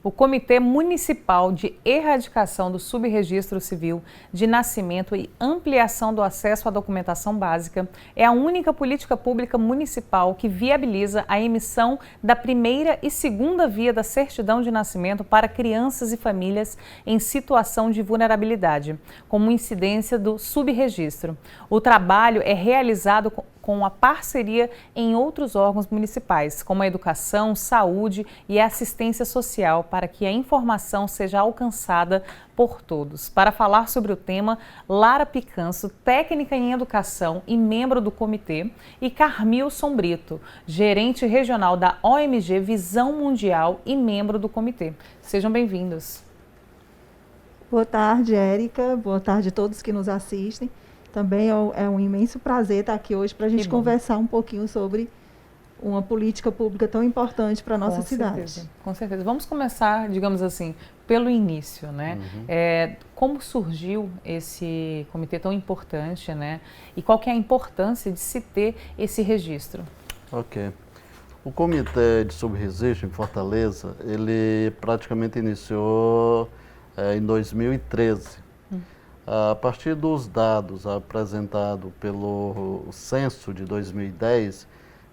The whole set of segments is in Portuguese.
O Comitê Municipal de Erradicação do Subregistro Civil de Nascimento e Ampliação do Acesso à Documentação Básica é a única política pública municipal que viabiliza a emissão da primeira e segunda via da certidão de nascimento para crianças e famílias em situação de vulnerabilidade, como incidência do subregistro. O trabalho é realizado com a parceria em outros órgãos municipais, como a educação, saúde e assistência social, para que a informação seja alcançada por todos. Para falar sobre o tema, Lara Picanso, técnica em educação e membro do comitê, e Carmilson Brito, gerente regional da OMG Visão Mundial e membro do comitê. Sejam bem-vindos. Boa tarde, Érica. Boa tarde a todos que nos assistem. Também é um imenso prazer estar aqui hoje para a gente conversar um pouquinho sobre uma política pública tão importante para a nossa cidade. Com certeza. Vamos começar, digamos assim, pelo início, né? Como surgiu esse comitê tão importante, né? E qual que é a importância de se ter esse registro? Ok. O Comitê de Subregistro em Fortaleza, ele praticamente iniciou em 2013. A partir dos dados apresentados pelo censo de 2010,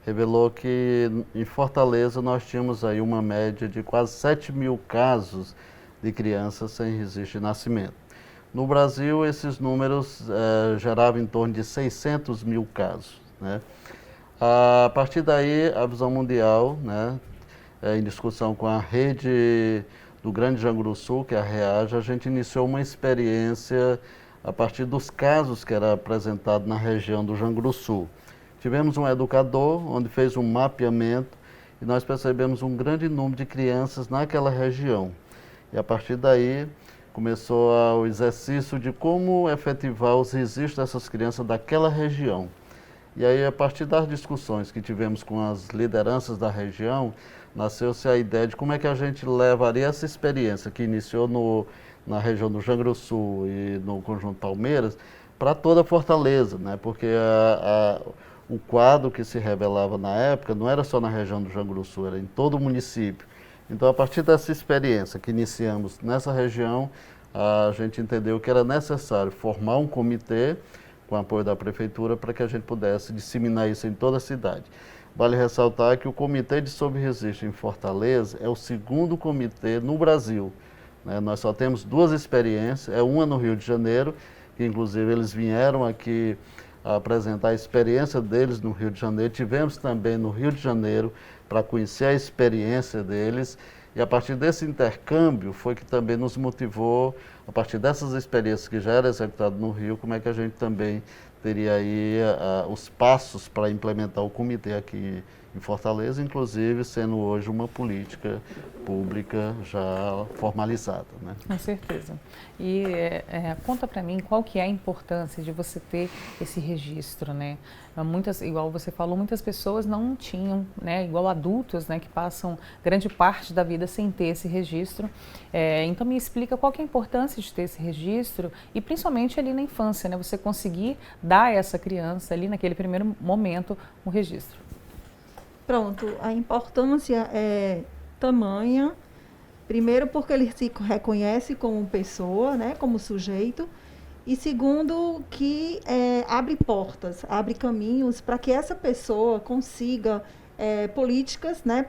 revelou que em Fortaleza nós tínhamos aí uma média de quase 7 mil casos de crianças sem registro de nascimento. No Brasil, esses números geravam em torno de 600 mil casos, né? A partir daí, a Visão Mundial, né, em discussão com a rede do Grande Janguruçu, que é a REAGE, a gente iniciou uma experiência a partir dos casos que era apresentado na região do Janguruçu. Tivemos um educador, onde fez um mapeamento, e nós percebemos um grande número de crianças naquela região. E a partir daí, começou o exercício de como efetivar os registros dessas crianças daquela região. E aí, a partir das discussões que tivemos com as lideranças da região, nasceu-se a ideia de como é que a gente levaria essa experiência que iniciou na região do Janguruçu e no Conjunto Palmeiras para toda Fortaleza, né? Porque o quadro que se revelava na época não era só na região do Janguruçu, era em todo o município. Então, a partir dessa experiência que iniciamos nessa região, a gente entendeu que era necessário formar um comitê com apoio da prefeitura para que a gente pudesse disseminar isso em toda a cidade. Vale ressaltar que o Comitê de Subregistro em Fortaleza é o segundo comitê no Brasil, né? Nós só temos duas experiências, uma no Rio de Janeiro, que inclusive eles vieram aqui apresentar a experiência deles no Rio de Janeiro. Tivemos também no Rio de Janeiro para conhecer a experiência deles. E a partir desse intercâmbio foi que também nos motivou, a partir dessas experiências que já eram executadas no Rio, como é que a gente também teria aí os passos para implementar o comitê aqui em Fortaleza, inclusive sendo hoje uma política pública já formalizada, né? Com certeza. E conta para mim qual que é a importância de você ter esse registro, né? Igual você falou, muitas pessoas não tinham, né? Igual adultos, né? Que passam grande parte da vida sem ter esse registro. Então me explica qual que é a importância de ter esse registro e principalmente ali na infância, né? Você conseguir dar a essa criança ali naquele primeiro momento um registro. Pronto, a importância é tamanha, primeiro porque ele se reconhece como pessoa, né, como sujeito, e segundo que abre portas, abre caminhos para que essa pessoa consiga políticas, né,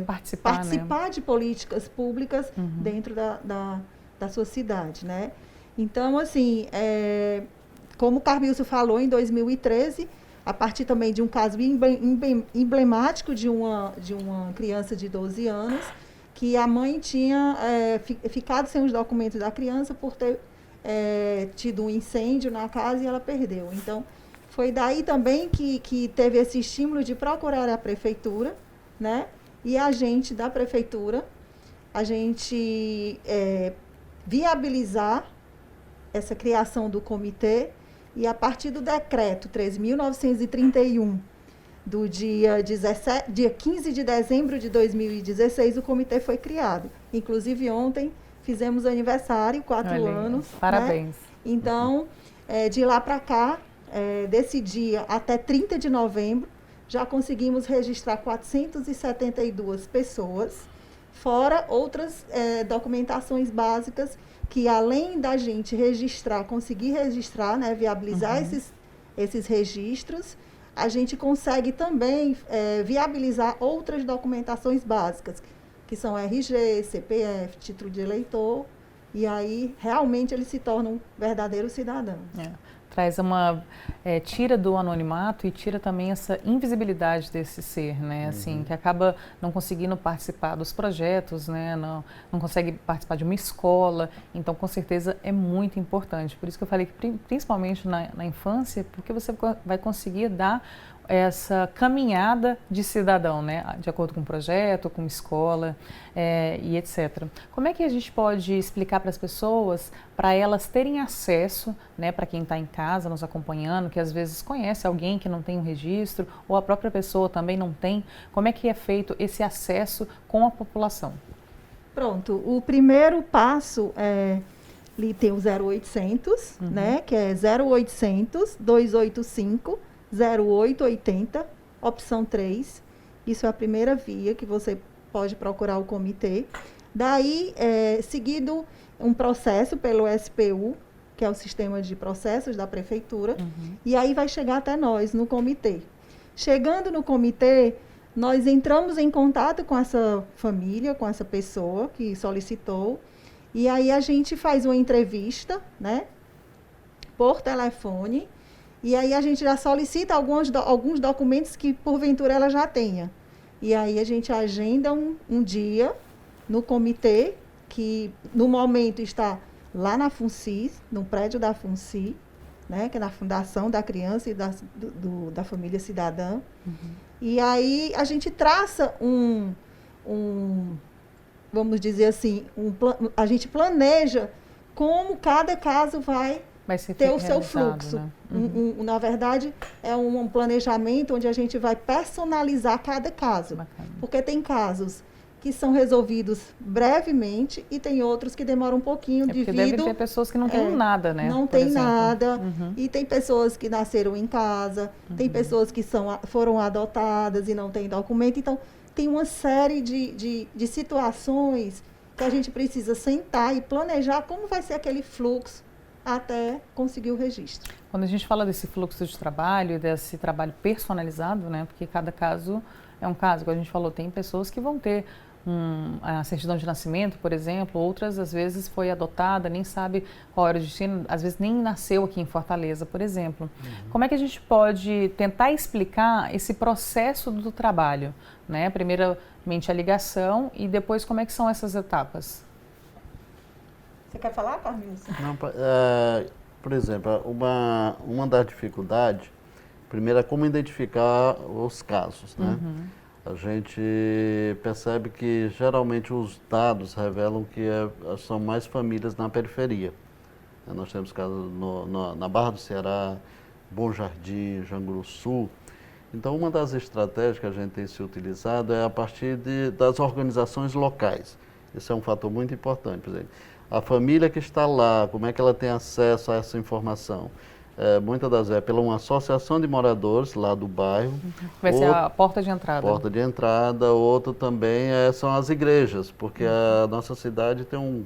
participar né? De políticas públicas dentro da sua cidade, né? Então, assim, como o Carmilson falou, em 2013, a partir também de um caso emblemático de uma criança de 12 anos, que a mãe tinha ficado sem os documentos da criança por ter tido um incêndio na casa e ela perdeu. Então, foi daí também que teve esse estímulo de procurar a prefeitura, né? E a gente da prefeitura, a gente viabilizar essa criação do comitê. E a partir do decreto 3.931, do dia 15 de dezembro de 2016, o comitê foi criado. Inclusive, ontem fizemos aniversário, 4 anos. Parabéns. Né? Então, de lá para cá, desse dia até 30 de novembro, já conseguimos registrar 472 pessoas fora outras documentações básicas que, além da gente registrar, conseguir registrar, né, viabilizar esses registros, a gente consegue também viabilizar outras documentações básicas, que são RG, CPF, título de eleitor, e aí realmente ele se torna um verdadeiro cidadão. Traz tira do anonimato e tira também essa invisibilidade desse ser, né, assim, que acaba não conseguindo participar dos projetos, né, não consegue participar de uma escola, então com certeza é muito importante. Por isso que eu falei que principalmente na infância, porque você vai conseguir dar essa caminhada de cidadão, né, de acordo com o projeto, com escola e etc. Como é que a gente pode explicar para as pessoas, para elas terem acesso, né, para quem está em casa nos acompanhando, que às vezes conhece alguém que não tem um registro, ou a própria pessoa também não tem, como é que é feito esse acesso com a população? Pronto, o primeiro passo ali tem o 0800, né, que é 0800 285 0880, opção 3. Isso é a primeira via que você pode procurar o comitê. Daí, seguido um processo pelo SPU, que é o Sistema de Processos da Prefeitura, e aí vai chegar até nós, no comitê. Chegando no comitê, nós entramos em contato com essa família, com essa pessoa que solicitou, e aí a gente faz uma entrevista, né, por telefone, e aí a gente já solicita alguns documentos que, porventura, ela já tenha. E aí a gente agenda um dia no comitê, que no momento está lá na FUNCI, no prédio da FUNCI, né, que é na Fundação da Criança e da Família Cidadã. E aí a gente traça vamos dizer assim, a gente planeja como cada caso vai ter o seu fluxo. Né? Na verdade, é um planejamento onde a gente vai personalizar cada caso. Bacana. Porque tem casos que são resolvidos brevemente e tem outros que demoram um pouquinho porque devem ter pessoas que não têm nada, né? Não tem nada. E tem pessoas que nasceram em casa, tem pessoas que foram adotadas e não têm documento. Então, tem uma série de situações que a gente precisa sentar e planejar como vai ser aquele fluxo até conseguir o registro. Quando a gente fala desse fluxo de trabalho, desse trabalho personalizado, né, porque cada caso é um caso, como a gente falou, tem pessoas que vão ter a certidão de nascimento, por exemplo, outras às vezes foi adotada, nem sabe qual era o destino, às vezes nem nasceu aqui em Fortaleza, por exemplo. Como é que a gente pode tentar explicar esse processo do trabalho, né? Primeiramente a ligação e depois como é que são essas etapas? Você quer falar, Carlinhos? Não, por exemplo, uma das dificuldades, primeiro é como identificar os casos, né? A gente percebe que geralmente os dados revelam que são mais famílias na periferia. Nós temos casos na Barra do Ceará, Bom Jardim, Janguru Sul. Então, uma das estratégias que a gente tem se utilizado é a partir das organizações locais. Esse é um fator muito importante. Por exemplo, a família que está lá, como é que ela tem acesso a essa informação? Muitas das vezes pela uma associação de moradores lá do bairro. Vai ser a porta de entrada. Porta de entrada, outro também são as igrejas, porque a nossa cidade tem um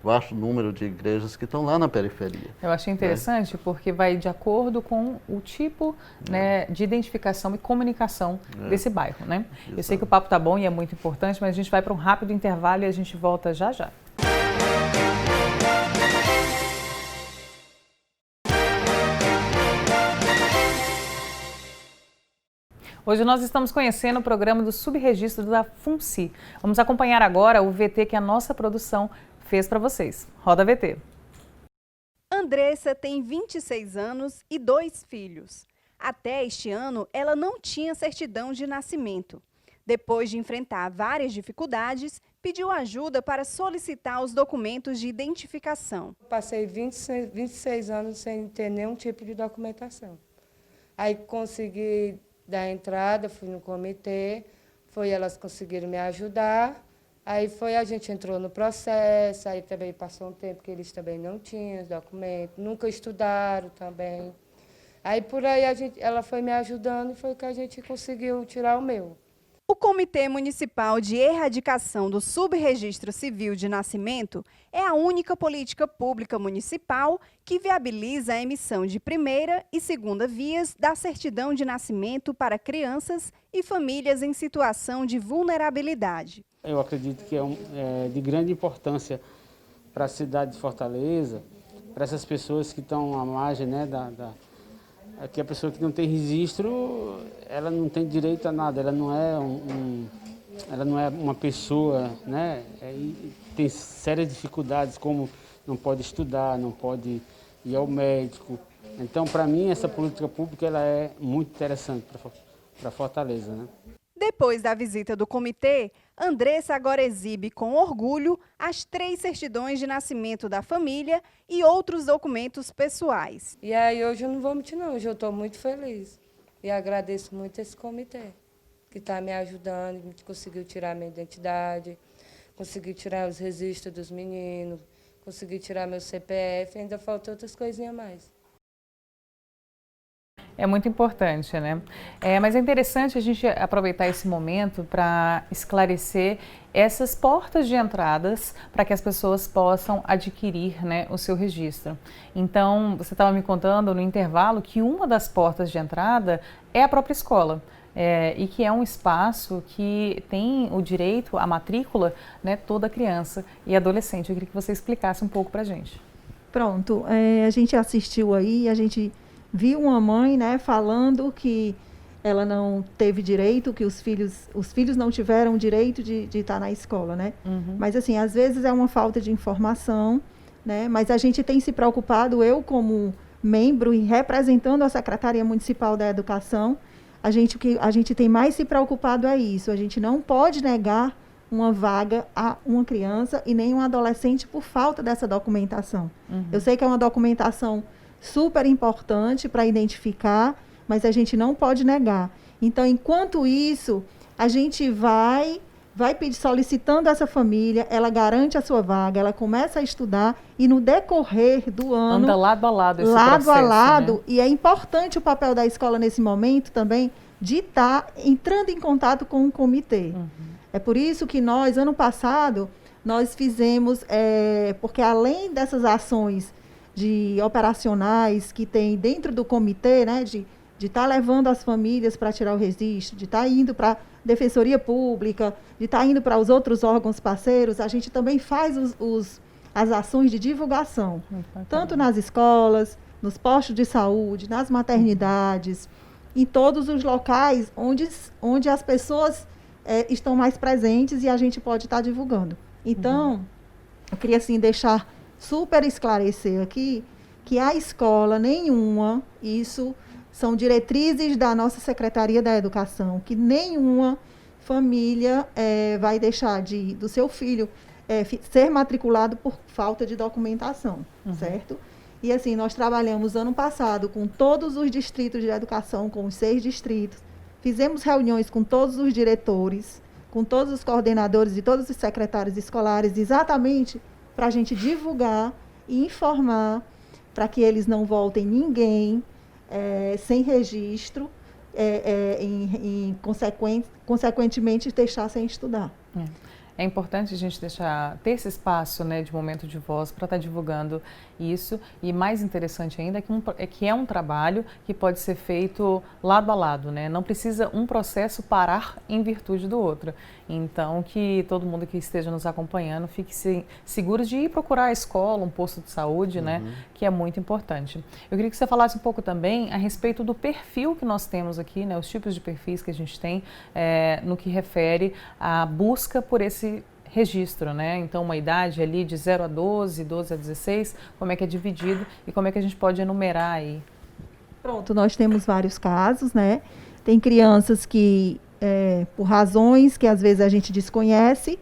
vasto número de igrejas que estão lá na periferia. Eu achei interessante porque vai de acordo com o tipo né, de identificação e comunicação desse bairro, né? Eu sei que o papo tá bom e é muito importante, mas a gente vai para um rápido intervalo e a gente volta já já. Hoje nós estamos conhecendo o programa do subregistro da FUNCI. Vamos acompanhar agora o VT que a nossa produção fez para vocês. Roda a VT. Andressa tem 26 anos e 2 filhos. Até este ano, ela não tinha certidão de nascimento. Depois de enfrentar várias dificuldades, pediu ajuda para solicitar os documentos de identificação. Passei 26 anos sem ter nenhum tipo de documentação. Aí consegui dar entrada, fui no comitê, elas conseguiram me ajudar. Aí a gente entrou no processo, aí também passou um tempo que eles também não tinham os documentos, nunca estudaram também. Aí por aí ela foi me ajudando e foi que a gente conseguiu tirar o meu. O Comitê Municipal de Erradicação do Subregistro Civil de Nascimento é a única política pública municipal que viabiliza a emissão de primeira e segunda vias da certidão de nascimento para crianças e famílias em situação de vulnerabilidade. Eu acredito que é de grande importância para a cidade de Fortaleza, para essas pessoas que estão à margem, né, que a pessoa que não tem registro, ela não tem direito a nada, ela não é uma pessoa, né? Tem sérias dificuldades, como não pode estudar, não pode ir ao médico. Então, para mim, essa política pública ela é muito interessante para Fortaleza, né? Depois da visita do comitê, Andressa agora exibe com orgulho as 3 certidões de nascimento da família e outros documentos pessoais. E aí hoje eu não vou mentir não, hoje eu estou muito feliz. E agradeço muito esse comitê, que está me ajudando, conseguiu tirar minha identidade, conseguiu tirar os registros dos meninos, conseguiu tirar meu CPF, ainda faltam outras coisinhas a mais. É muito importante, né? Mas é interessante a gente aproveitar esse momento para esclarecer essas portas de entradas para que as pessoas possam adquirir, né, o seu registro. Então, você estava me contando no intervalo que uma das portas de entrada é a própria escola. E que é um espaço que tem o direito à matrícula, né, toda criança e adolescente. Eu queria que você explicasse um pouco para a gente. Pronto, a gente assistiu aí, a gente viu uma mãe, né, falando que ela não teve direito, que os filhos não tiveram direito de estar na escola, né? Uhum. Mas assim, às vezes é uma falta de informação, né? Mas a gente tem se preocupado, eu como membro e representando a Secretaria Municipal da Educação, a gente tem mais se preocupado é isso. A gente não pode negar uma vaga a uma criança e nem um adolescente por falta dessa documentação. Uhum. Eu sei que é uma documentação super importante para identificar, mas a gente não pode negar. Então, enquanto isso, a gente vai pedir, solicitando essa família, ela garante a sua vaga, ela começa a estudar e no decorrer do ano... Anda lado a lado esse processo, lado a lado, né? E é importante o papel da escola nesse momento também de estar entrando em contato com o comitê. Uhum. É por isso que nós, ano passado, nós fizemos, porque além dessas ações operacionais que tem dentro do comitê, né, de estar levando as famílias para tirar o registro, de estar indo para a Defensoria Pública, de estar indo para os outros órgãos parceiros, a gente também faz as ações de divulgação, tanto nas escolas, nos postos de saúde, nas maternidades, em todos os locais onde as pessoas estão mais presentes e a gente pode estar divulgando. Então, eu queria assim deixar super esclarecer aqui que a escola nenhuma, isso são diretrizes da nossa Secretaria da Educação, que nenhuma família vai deixar do seu filho ser matriculado por falta de documentação, certo? E assim, nós trabalhamos ano passado com todos os distritos de educação, com os 6 distritos, fizemos reuniões com todos os diretores, com todos os coordenadores e todos os secretários escolares, exatamente para a gente divulgar e informar para que eles não voltem ninguém sem registro, consequentemente deixar sem estudar. É importante a gente ter esse espaço, né, de momento de voz para estar divulgando isso. E mais interessante ainda é que é um trabalho que pode ser feito lado a lado, né? Não precisa um processo parar em virtude do outro. Então, que todo mundo que esteja nos acompanhando fique seguro de ir procurar a escola, um posto de saúde, né? Que é muito importante. Eu queria que você falasse um pouco também a respeito do perfil que nós temos aqui, né? Os tipos de perfis que a gente tem no que refere à busca por esse registro, né? Então, uma idade ali de 0 a 12, 12 a 16, como é que é dividido e como é que a gente pode enumerar aí? Pronto, nós temos vários casos, né? Tem crianças que, por razões que às vezes a gente desconhece,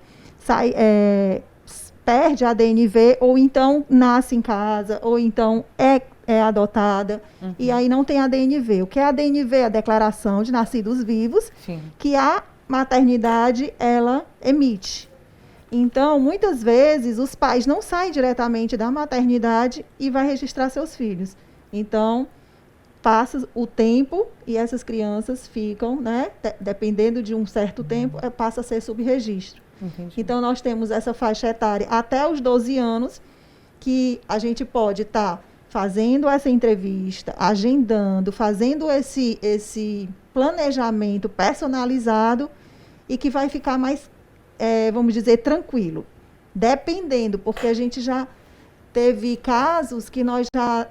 perde a DNV, ou então nasce em casa, ou então é adotada, e aí não tem a DNV. O que é a DNV? A Declaração de Nascidos Vivos, sim, que a maternidade, ela emite. Então, muitas vezes, os pais não saem diretamente da maternidade e vai registrar seus filhos. Então, passa o tempo e essas crianças ficam, né, dependendo de um certo tempo, passa a ser subregistro. Entendi. Então, nós temos essa faixa etária até os 12 anos, que a gente pode estar fazendo essa entrevista, agendando, fazendo esse planejamento personalizado e que vai ficar mais, vamos dizer, tranquilo. Dependendo, porque a gente já teve casos que nós já,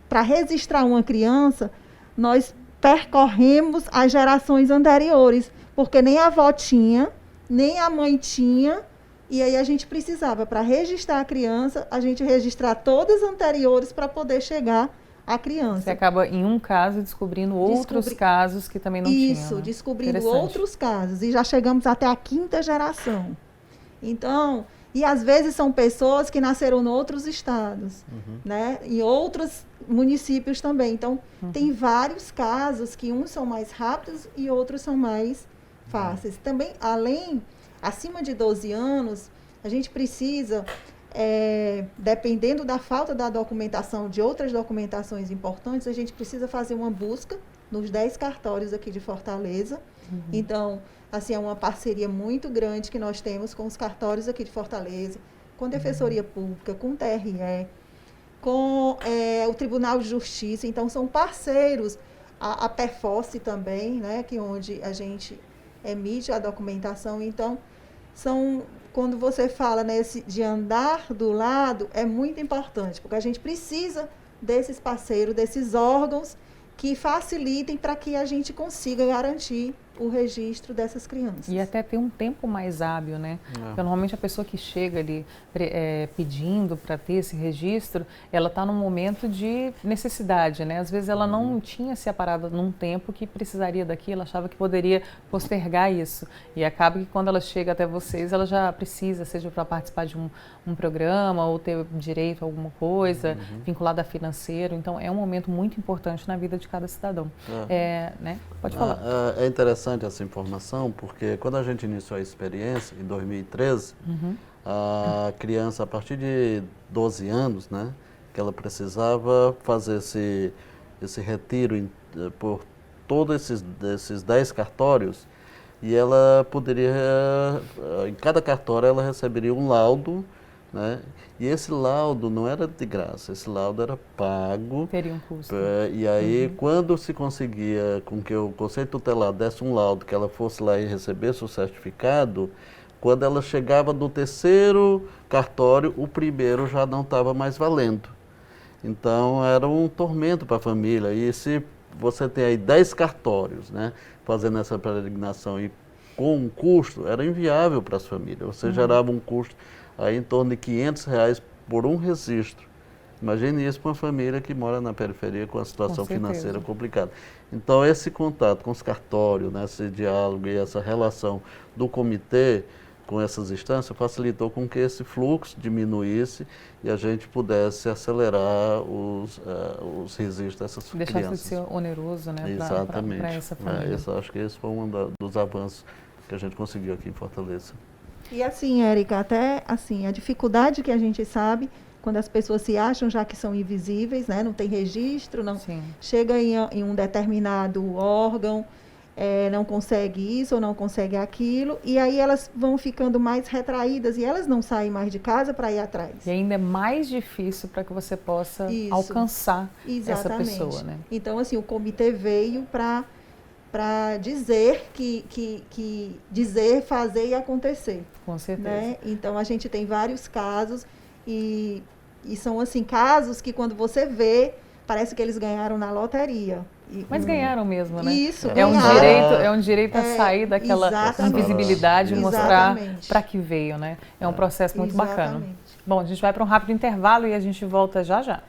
para registrar uma criança, nós percorremos as gerações anteriores, porque nem a avó tinha, nem a mãe tinha, e aí a gente precisava, para registrar a criança, a gente registrar todas as anteriores para poder chegar à criança. Você acaba, em um caso, descobrindo outros casos que também não tinham. Isso, né? descobrindo outros casos, e já chegamos até a 5ª geração. Então, e às vezes são pessoas que nasceram em outros estados, né? Em outros municípios também. Então, tem vários casos que uns são mais rápidos e outros são mais fáceis. Também, acima de 12 anos, a gente precisa, dependendo da falta da documentação, de outras documentações importantes, a gente precisa fazer uma busca nos 10 cartórios aqui de Fortaleza. Então, assim, é uma parceria muito grande que nós temos com os cartórios aqui de Fortaleza, com a Defensoria Pública, com o TRE, com o Tribunal de Justiça. Então, são parceiros, a Perforce também, né, que onde a gente emite a documentação. Então, quando você fala, né, de andar do lado, é muito importante, porque a gente precisa desses parceiros, desses órgãos que facilitem para que a gente consiga garantir o registro dessas crianças. E até ter um tempo mais hábil, né? Porque normalmente a pessoa que chega ali pedindo para ter esse registro, ela está num momento de necessidade, né? Às vezes ela não tinha se aparado num tempo que precisaria daquilo, achava que poderia postergar isso. E acaba que quando ela chega até vocês, ela já precisa, seja para participar de um programa ou ter direito a alguma coisa vinculada a financeiro. Então, é um momento muito importante na vida de cada cidadão. Né? Pode falar. É interessante essa informação, porque quando a gente iniciou a experiência, em 2013, a criança, a partir de 12 anos, né, que ela precisava fazer esse retiro por todos esses 10 cartórios, e ela poderia, em cada cartório, ela receberia um laudo, né? E esse laudo não era de graça, esse laudo era pago. Teria um custo. E aí, quando se conseguia com que o Conselho Tutelar desse um laudo, que ela fosse lá e recebesse o certificado, quando ela chegava no 3º cartório, o primeiro já não estava mais valendo. Então, era um tormento para a família. E se você tem aí 10 cartórios, né, fazendo essa peregrinação e com um custo, era inviável para as famílias. Você gerava um custo aí em torno de R$500 por um registro. Imagine isso para uma família que mora na periferia com a situação financeira complicada. Então, esse contato com os cartórios, né, esse diálogo e essa relação do comitê com essas instâncias facilitou com que esse fluxo diminuísse e a gente pudesse acelerar os registros dessas crianças. Deixar de ser oneroso, né, para essa família. Acho que esse foi um dos avanços que a gente conseguiu aqui em Fortaleza. E assim, Érica, até assim, a dificuldade que a gente sabe, quando as pessoas se acham já que são invisíveis, né, não tem registro, não chega em um determinado órgão, não consegue isso ou não consegue aquilo, e aí elas vão ficando mais retraídas e elas não saem mais de casa para ir atrás. E ainda é mais difícil para que você possa alcançar essa pessoa, né? Então, assim, o comitê veio para dizer dizer, fazer e acontecer. Com certeza. Né? Então, a gente tem vários casos e são, assim, casos que quando você vê, parece que eles ganharam na loteria. Mas ganharam mesmo, né? Isso, é um direito a sair daquela invisibilidade e mostrar para que veio, né? É um processo muito bacana. Bom, a gente vai para um rápido intervalo e a gente volta já já.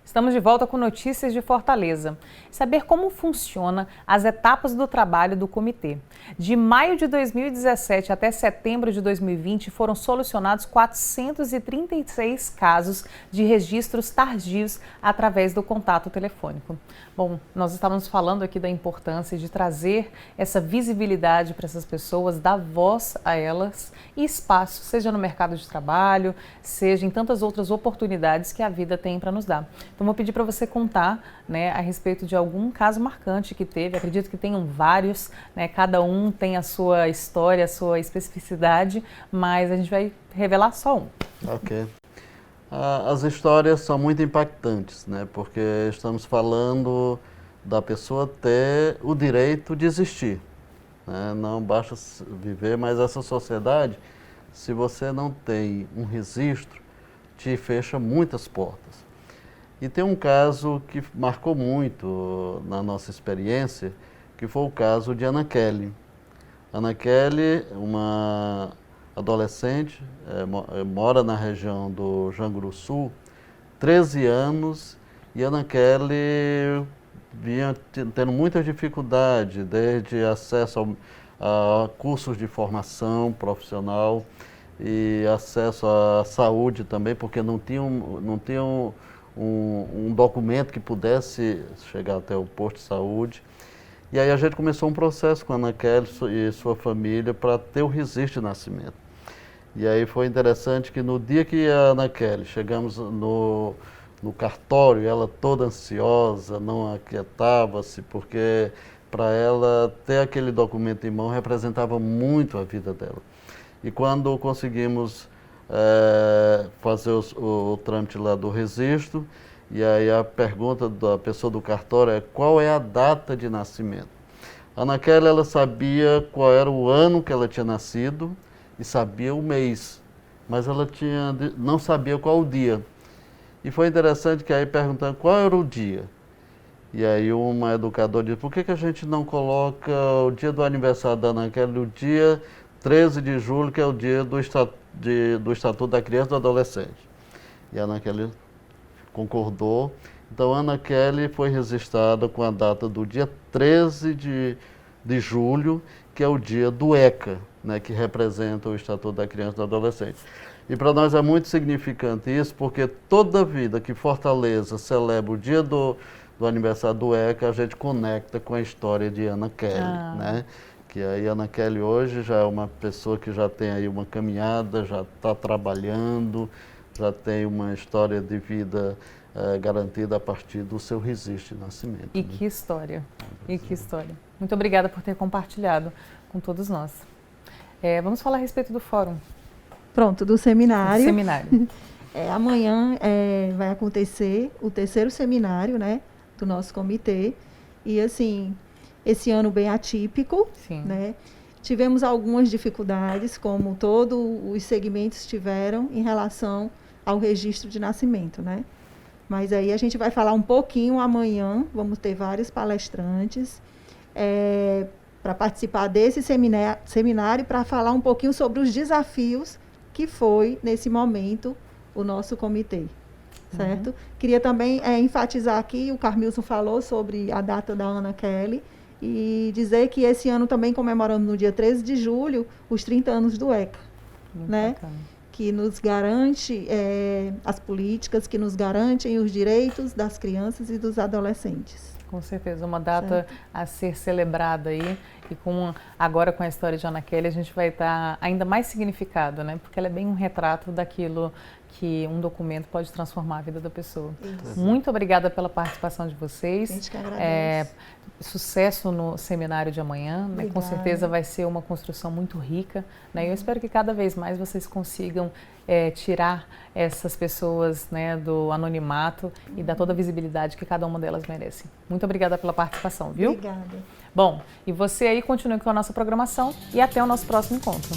Estamos de volta com notícias de Fortaleza. Saber como funciona as etapas do trabalho do comitê. De maio de 2017 até setembro de 2020, foram solucionados 436 casos de registros tardios através do contato telefônico. Bom, nós estávamos falando aqui da importância de trazer essa visibilidade para essas pessoas, dar voz a elas e espaço, seja no mercado de trabalho, seja em tantas outras oportunidades que a vida tem para nos dar. Então, vou pedir para você contar, né, a respeito de algum caso marcante que teve. Acredito que tenham vários, né, cada um tem a sua história, a sua especificidade, mas a gente vai revelar só um. Ok. As histórias são muito impactantes, né, porque estamos falando da pessoa ter o direito de existir, né? Não basta viver, mas essa sociedade, se você não tem um registro, te fecha muitas portas. E tem um caso que marcou muito na nossa experiência, que foi o caso de Ana Kelly. Ana Kelly, uma adolescente, mora na região do Janguru Sul, 13 anos, e Ana Kelly vinha tendo muita dificuldade, desde acesso a cursos de formação profissional e acesso à saúde também, porque não tinha um documento que pudesse chegar até o posto de saúde. E aí a gente começou um processo com a Ana Kelly e sua família para ter o registro de nascimento. E aí foi interessante que no dia que a Ana Kelly, chegamos no cartório, ela toda ansiosa, não aquietava-se, porque para ela ter aquele documento em mão representava muito a vida dela. E quando conseguimos fazer o trâmite lá do registro, e aí a pergunta da pessoa do cartório é: qual é a data de nascimento? A Ana Kelly, ela sabia qual era o ano que ela tinha nascido e sabia o mês, mas ela não sabia qual o dia. E foi interessante que aí perguntando qual era o dia. E aí uma educadora disse: por que a gente não coloca o dia do aniversário da Ana Kelly, o dia 13 de julho, que é o dia do Estatuto da Criança e do Adolescente? E a Ana Kelly concordou. Então, a Ana Kelly foi registrada com a data do dia 13 de julho, que é o dia do ECA, né, que representa o Estatuto da Criança e do Adolescente. E para nós é muito significante isso, porque toda vida que Fortaleza celebra o dia do aniversário do ECA, a gente conecta com a história de Ana Kelly, né? Que aí a Ana Kelly hoje já é uma pessoa que já tem aí uma caminhada, já está trabalhando, já tem uma história de vida garantida a partir do seu registro de nascimento. E que história, que história. Muito obrigada por ter compartilhado com todos nós. Vamos falar a respeito do fórum. Pronto, do seminário. Amanhã vai acontecer o 3º seminário, né, do nosso comitê. E assim, esse ano bem atípico, né? Tivemos algumas dificuldades, como todos os segmentos tiveram em relação ao registro de nascimento, né? Mas aí a gente vai falar um pouquinho amanhã, vamos ter vários palestrantes para participar desse seminário, para falar um pouquinho sobre os desafios que foi, nesse momento, o nosso comitê, certo? Queria também enfatizar aqui, o Carmilson falou sobre a data da Ana Kelly, e dizer que esse ano também comemoramos no dia 13 de julho os 30 anos do ECA, né? Bacana. Que nos garante as políticas, que nos garantem os direitos das crianças e dos adolescentes. Com certeza, uma data a ser celebrada aí, e agora com a história de Ana Kelly a gente vai estar ainda mais significado, né? Porque ela é bem um retrato daquilo que um documento pode transformar a vida da pessoa. Isso. Muito obrigada pela participação de vocês. A gente que agradece. Sucesso no seminário de amanhã, né? Com certeza vai ser uma construção muito rica, né? Eu espero que cada vez mais vocês consigam tirar essas pessoas, né, do anonimato e dar toda a visibilidade que cada uma delas merece. Muito obrigada pela participação, viu? Obrigada. Bom, e você aí continue com a nossa programação e até o nosso próximo encontro.